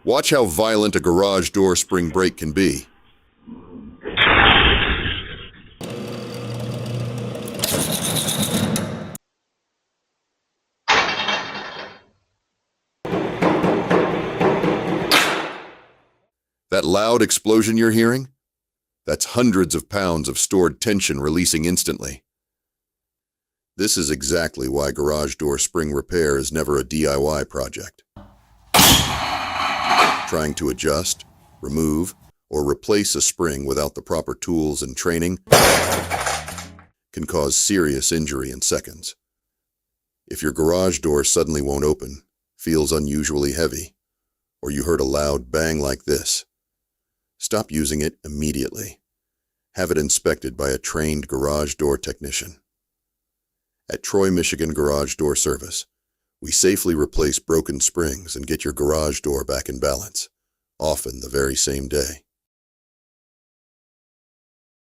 Watch how violent a garage door spring break can be. That loud explosion you're hearing? That's hundreds of pounds of stored tension releasing instantly. This is exactly why garage door spring repair is never a DIY project. Trying to adjust, remove, or replace a spring without the proper tools and training can cause serious injury in seconds. If your garage door suddenly won't open, feels unusually heavy, or you heard a loud bang like this, stop using it immediately. Have it inspected by a trained garage door technician. At Troy, Michigan Garage Door Service, we safely replace broken springs and get your garage door back in balance, often the very same day.